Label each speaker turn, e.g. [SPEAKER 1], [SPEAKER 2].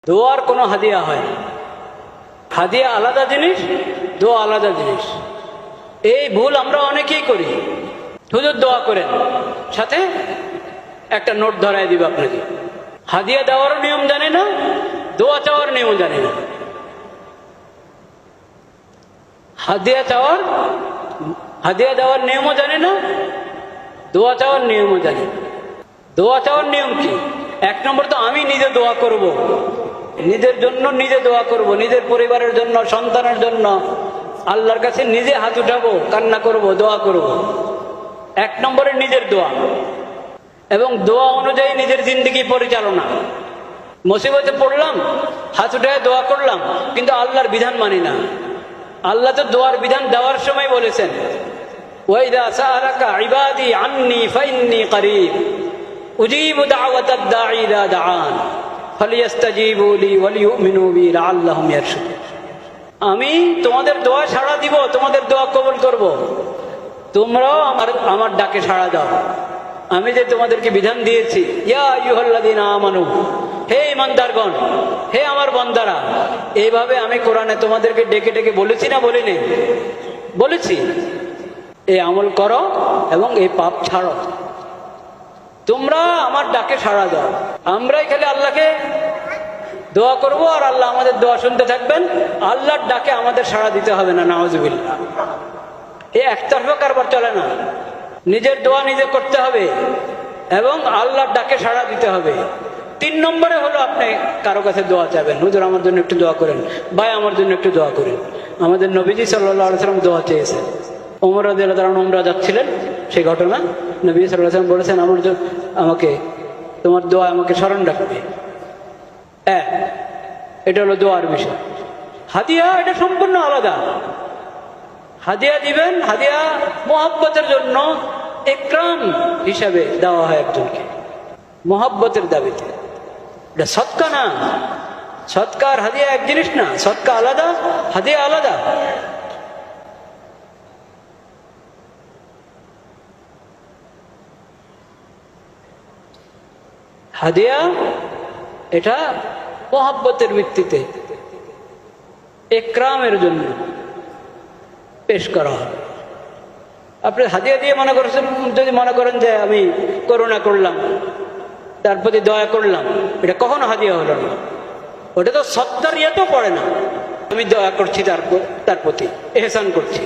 [SPEAKER 1] দোয়ার কোনো হাদিয়া হয় না। হাদিয়া আলাদা জিনিস, দোয়া আলাদা জিনিস। এই ভুল আমরা অনেকেই করি। হুজুর দোয়া করেন, সাথে একটা নোট ধরায় দিব আপনাকে। হাদিয়া দেওয়ারও নিয়ম জানে না, দোয়া চাওয়ার নিয়ম জানে না। হাদিয়া দেওয়ার নিয়মও জানে না, দোয়া চাওয়ার নিয়মও জানে না। দোয়া চাওয়ার নিয়ম কি? এক নম্বর তো আমি নিজে দোয়া করব, নিজের জন্য নিজে দোয়া করব, নিজের পরিবারের জন্য, সন্তানের জন্য আল্লাহর কাছে নিজে হাত উঠাবো, কান্না করব, দোয়া করব। এক নম্বরে নিজের দোয়া, এবং দোয়া অনুযায়ী নিজের জিন্দেগি পরিচালনা। মুসিবতে পড়লাম, হাত উঠে দোয়া করলাম, কিন্তু আল্লাহর বিধান মানি না। আল্লাহ তো দোয়ার বিধান দেওয়ার সময় বলেছেন, ওয়াইদা সাআলাকা ইবাদি আন্নী ফাইন্নী করিব উজিবু দাওয়াতাদ দাঈ ইযা দাআন ফালিয়াস্তাজিবু লি ওয়ালিয়ুমিনু বি লাআল্লাহুম ইয়ারশুদুন। আমি তোমাদের দোয়া সাড়া দিব, তোমাদের দোয়া কবুল করব, তোমরাও আমার ডাকে সাড়া দাও। আমি যে তোমাদেরকে বিধান দিয়েছি, ইয়া আইয়ুহাল্লাযীনা আমানু, হে ঈমানদারগণ, হে আমার বান্দারা, এইভাবে আমি কোরআনে তোমাদেরকে ডেকে ডেকে বলেছি না বলিনি? বলেছি। এই আমল করো এবং এই পাপ ছাড়ো, তোমরা আমার ডাকে সাড়া দাও। আমরাই খালি আল্লাহকে দোয়া করব আর আল্লাহ আমাদের দোয়া শুনতে থাকবেন। আল্লাহর ডাকে আমাদের সাড়া দিতে হবে না, নাউজুবিল্লাহ। এই একতরফা কারবার চলে না। নিজের দোয়া নিজে করতে হবে এবং আল্লাহর ডাকে সাড়া দিতে হবে। 3 নম্বরে হলো আপনি কারো কাছে দোয়া চাইবেন, হুজুর আমার জন্য একটু দোয়া করেন, ভাই আমার জন্য একটু দোয়া করেন। আমাদের নবীজি সাল্লাল্লাহু আলাইহি ওয়াসাল্লাম দোয়া চেয়েছেন। ওমর রাদিয়াল্লাহু তাআলা উমরা যাচ্ছিলেন, সেই ঘটনা নবী সাল্লাল্লাহু আলাইহি ওয়াসাল্লাম বলেছেন, আমাকে তোমার দোয়া আমাকে স্মরণ রাখবে। এটা হলো দোয়ার বিষয়। হাদিয়া এটা সম্পূর্ণ আলাদা। হাদিয়া দিবেন, হাদিয়া মোহাব্বতের জন্য, ইকরাম হিসাবে দেওয়া হয় একজনকে, মোহাব্বতের দাবিতে। এটা সদকা না। সদকা আর হাদিয়া এক জিনিস না। সদকা আলাদা, হাদিয়া আলাদা। হাদিয়া এটা মোহাব্বতের ভিত্তিতে ইকরামের জন্য পেশ করা হয়। আপনি হাদিয়া দিয়ে মনে করছেন, যদি মনে করেন যে আমি করুণা করলাম, তার প্রতি দয়া করলাম, এটা কখনো হাদিয়া হলো না। ওটা তো সত্তার ইয়ে তো পড়ে না। আমি দয়া করছি তার প্রতি, এহসান করছি।